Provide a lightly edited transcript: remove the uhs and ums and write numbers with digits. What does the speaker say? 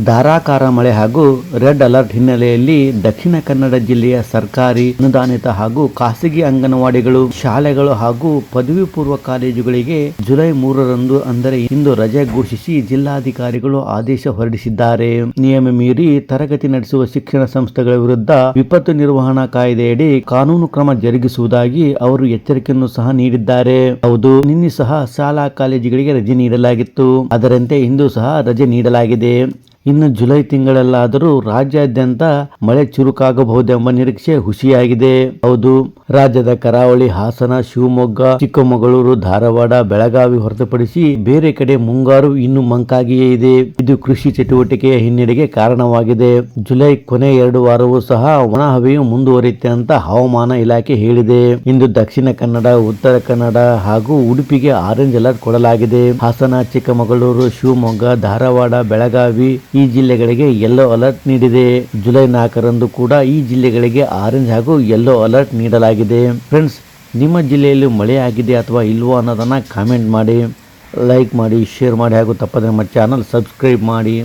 ಧಾರಾಕಾರ ಮಳೆ ಹಾಗೂ ರೆಡ್ ಅಲರ್ಟ್ ಹಿನ್ನೆಲೆಯಲ್ಲಿ ದಕ್ಷಿಣ ಕನ್ನಡ ಜಿಲ್ಲೆಯ ಸರ್ಕಾರಿ ಅನುದಾನಿತ ಹಾಗೂ ಖಾಸಗಿ ಅಂಗನವಾಡಿಗಳು, ಶಾಲೆಗಳು ಹಾಗೂ ಪದವಿ ಪೂರ್ವ ಕಾಲೇಜುಗಳಿಗೆ ಜುಲೈ 3ರಂದು ಅಂದರೆ ಇಂದು ರಜೆ ಘೋಷಿಸಿ ಜಿಲ್ಲಾಧಿಕಾರಿಗಳು ಆದೇಶ ಹೊರಡಿಸಿದ್ದಾರೆ. ನಿಯಮ ಮೀರಿ ತರಗತಿ ನಡೆಸುವ ಶಿಕ್ಷಣ ಸಂಸ್ಥೆಗಳ ವಿರುದ್ಧ ವಿಪತ್ತು ನಿರ್ವಹಣಾ ಕಾಯ್ದೆಯಡಿ ಕಾನೂನು ಕ್ರಮ ಜರುಗಿಸುವುದಾಗಿ ಅವರು ಎಚ್ಚರಿಕೆಯನ್ನು ಸಹ ನೀಡಿದ್ದಾರೆ. ಹೌದು, ನಿನ್ನೆ ಸಹ ಶಾಲಾ ಕಾಲೇಜುಗಳಿಗೆ ರಜೆ ನೀಡಲಾಗಿತ್ತು. ಅದರಂತೆ ಇಂದು ಸಹ ರಜೆ ನೀಡಲಾಗಿದೆ. ಇನ್ನು ಜುಲೈ ತಿಂಗಳಲ್ಲಾದರೂ ರಾಜ್ಯಾದ್ಯಂತ ಮಳೆ ಚುರುಕಾಗಬಹುದೆಂಬ ನಿರೀಕ್ಷೆ ಹುಸಿಯಾಗಿದೆ. ಹೌದು, ರಾಜ್ಯದ ಕರಾವಳಿ, ಹಾಸನ, ಶಿವಮೊಗ್ಗ, ಚಿಕ್ಕಮಗಳೂರು, ಧಾರವಾಡ, ಬೆಳಗಾವಿ ಹೊರತುಪಡಿಸಿ ಬೇರೆ ಕಡೆ ಮುಂಗಾರು ಇನ್ನು ಮಂಕಾಗಿಯೇ ಇದೆ. ಇದು ಕೃಷಿ ಚಟುವಟಿಕೆಯ ಹಿನ್ನಡೆಗೆ ಕಾರಣವಾಗಿದೆ. ಜುಲೈ ಕೊನೆ 2 ವಾರವೂ ಸಹ ಒಣ ಹವೆಯು ಮುಂದುವರಿಯುತ್ತೆ ಅಂತ ಹವಾಮಾನ ಇಲಾಖೆ ಹೇಳಿದೆ. ಇಂದು ದಕ್ಷಿಣ ಕನ್ನಡ, ಉತ್ತರ ಕನ್ನಡ ಹಾಗೂ ಉಡುಪಿಗೆ ಆರೆಂಜ್ ಅಲರ್ಟ್ ಕೊಡಲಾಗಿದೆ. ಹಾಸನ, ಚಿಕ್ಕಮಗಳೂರು, ಶಿವಮೊಗ್ಗ, ಧಾರವಾಡ, ಬೆಳಗಾವಿ ಈ ಜಿಲ್ಲೆಗಳಿಗೆ ಯೆಲ್ಲೋ ಅಲರ್ಟ್ ನೀಡಿದೆ. ಜುಲೈ 4ರಂದು ಕೂಡ ಈ ಜಿಲ್ಲೆಗಳಿಗೆ ಆರೆಂಜ್ ಹಾಗೂ ಯೆಲ್ಲೋ ಅಲರ್ಟ್ ನೀಡಲಾಗಿದೆ. ಫ್ರೆಂಡ್ಸ್, ನಿಮ್ಮ ಜಿಲ್ಲೆಯಲ್ಲಿ ಮಳೆ ಆಗಿದೆ ಅಥವಾ ಇಲ್ವೋ ಅನ್ನೋದನ್ನ ಕಾಮೆಂಟ್ ಮಾಡಿ, ಲೈಕ್ ಮಾಡಿ, ಶೇರ್ ಮಾಡಿ ಹಾಗೂ ತಪ್ಪದೆ ನಮ್ಮ ಚಾನಲ್ ಸಬ್ಸ್ಕ್ರೈಬ್ ಮಾಡಿ.